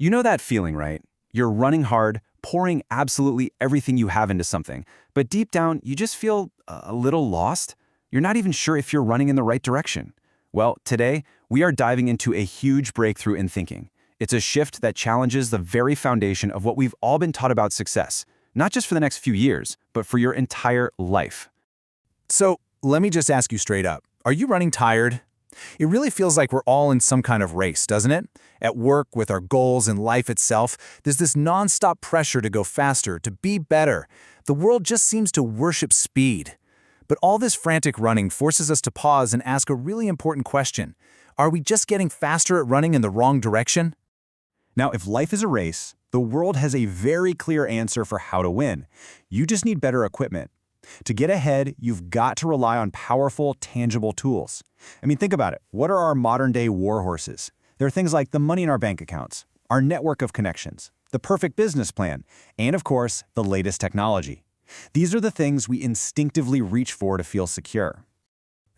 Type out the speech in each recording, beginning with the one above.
You know that feeling, right? You're running hard, pouring absolutely everything you have into something, but deep down, you just feel a little lost. You're not even sure if you're running in the right direction. Well, today, we are diving into a huge breakthrough in thinking. It's a shift that challenges the very foundation of what we've all been taught about success, not just for the next few years, but for your entire life. So, let me just ask you straight up. Are you running tired? It really feels like we're all in some kind of race, doesn't it? At work, with our goals and life itself, there's this nonstop pressure to go faster, to be better. The world just seems to worship speed. But all this frantic running forces us to pause and ask a really important question. Are we just getting faster at running in the wrong direction? Now, if life is a race, the world has a very clear answer for how to win. You just need better equipment. To get ahead, you've got to rely on powerful, tangible tools. I mean, think about it. What are our modern-day war horses? They're things like the money in our bank accounts, our network of connections, the perfect business plan, and of course, the latest technology. These are the things we instinctively reach for to feel secure.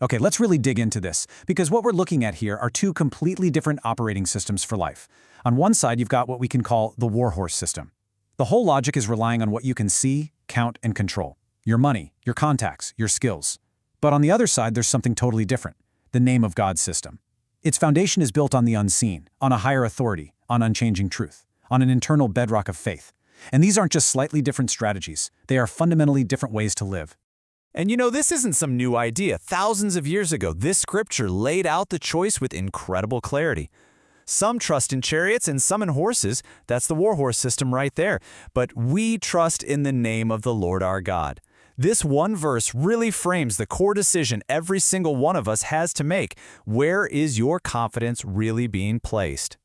Okay, let's really dig into this, because what we're looking at here are two completely different operating systems for life. On one side, you've got what we can call the Warhorse System. The whole logic is relying on what you can see, count, and control. Your money, your contacts, your skills. But on the other side, there's something totally different, the name of God's system. Its foundation is built on the unseen, on a higher authority, on unchanging truth, on an internal bedrock of faith. And these aren't just slightly different strategies, they are fundamentally different ways to live. And you know, this isn't some new idea. Thousands of years ago, this scripture laid out the choice with incredible clarity. Some trust in chariots and some in horses. That's the Warhorse System right there. But we trust in the name of the Lord our God. This one verse really frames the core decision every single one of us has to make. Where is your confidence really being placed?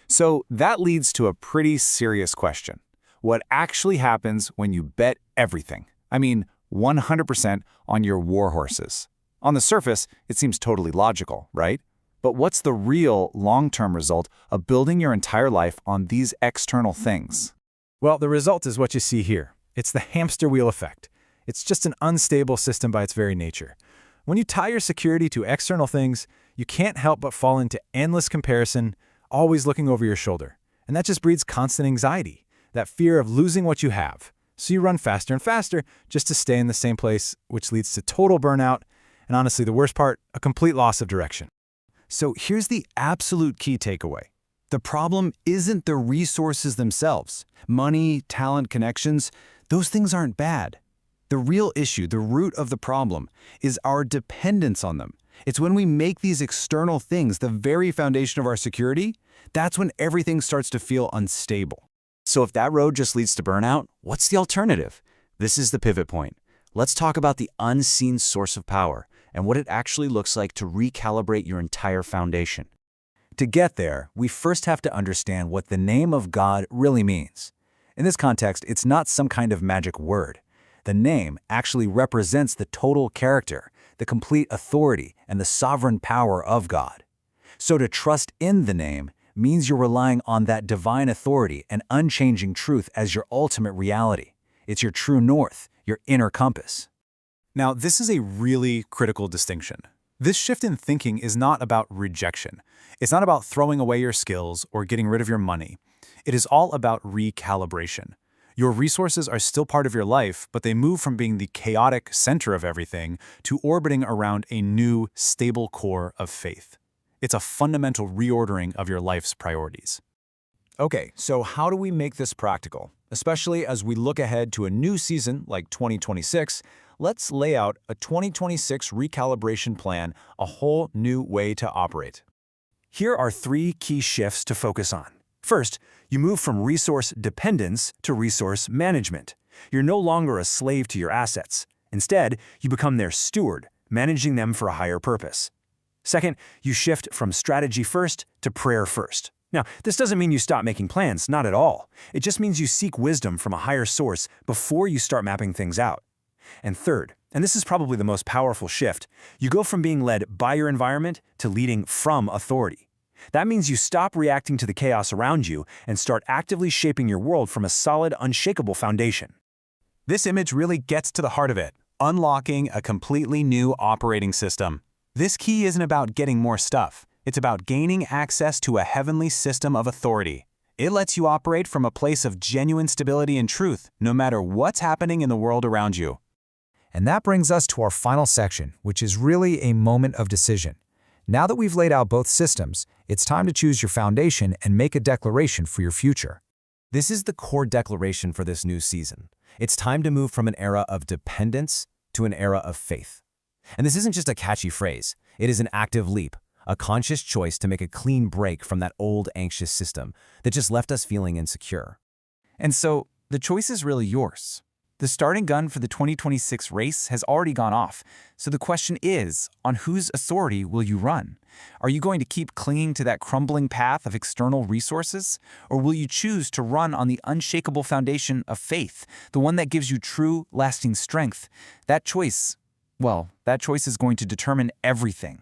So that leads to a pretty serious question. What actually happens when you bet everything? I mean, 100% on your war horses. On the surface, it seems totally logical, right? But what's the real long-term result of building your entire life on these external things? Well, the result is what you see here. It's the hamster wheel effect. It's just an unstable system by its very nature. When you tie your security to external things, you can't help but fall into endless comparison, always looking over your shoulder. And that just breeds constant anxiety, that fear of losing what you have. So you run faster and faster just to stay in the same place, which leads to total burnout, and honestly, the worst part, a complete loss of direction. So here's the absolute key takeaway. The problem isn't the resources themselves. Money, talent, connections, those things aren't bad. The real issue, the root of the problem, is our dependence on them. It's when we make these external things the very foundation of our security, that's when everything starts to feel unstable. So if that road just leads to burnout, what's the alternative? This is the pivot point. Let's talk about the unseen source of power and what it actually looks like to recalibrate your entire foundation. To get there, we first have to understand what the name of God really means. In this context, it's not some kind of magic word. The name actually represents the total character, the complete authority, and the sovereign power of God. So to trust in the name means you're relying on that divine authority and unchanging truth as your ultimate reality. It's your true north, your inner compass. Now, this is a really critical distinction. This shift in thinking is not about rejection. It's not about throwing away your skills or getting rid of your money. It is all about recalibration. Your resources are still part of your life, but they move from being the chaotic center of everything to orbiting around a new, stable core of faith. It's a fundamental reordering of your life's priorities. Okay, so how do we make this practical? Especially as we look ahead to a new season like 2026, let's lay out a 2026 recalibration plan, a whole new way to operate. Here are 3 key shifts to focus on. First, you move from resource dependence to resource management. You're no longer a slave to your assets. Instead, you become their steward, managing them for a higher purpose. Second, you shift from strategy first to prayer first. Now, this doesn't mean you stop making plans, not at all. It just means you seek wisdom from a higher source before you start mapping things out. And third, and this is probably the most powerful shift, you go from being led by your environment to leading from authority. That means you stop reacting to the chaos around you and start actively shaping your world from a solid, unshakable foundation. This image really gets to the heart of it, unlocking a completely new operating system. This key isn't about getting more stuff. It's about gaining access to a heavenly system of authority. It lets you operate from a place of genuine stability and truth, no matter what's happening in the world around you. And that brings us to our final section, which is really a moment of decision. Now that we've laid out both systems, it's time to choose your foundation and make a declaration for your future. This is the core declaration for this new season. It's time to move from an era of dependence to an era of faith. And this isn't just a catchy phrase. It is an active leap, a conscious choice to make a clean break from that old anxious system that just left us feeling insecure. And so, the choice is really yours. The starting gun for the 2026 race has already gone off, so the question is, on whose authority will you run? Are you going to keep clinging to that crumbling path of external resources? Or will you choose to run on the unshakable foundation of faith, the one that gives you true, lasting strength? That choice is going to determine everything.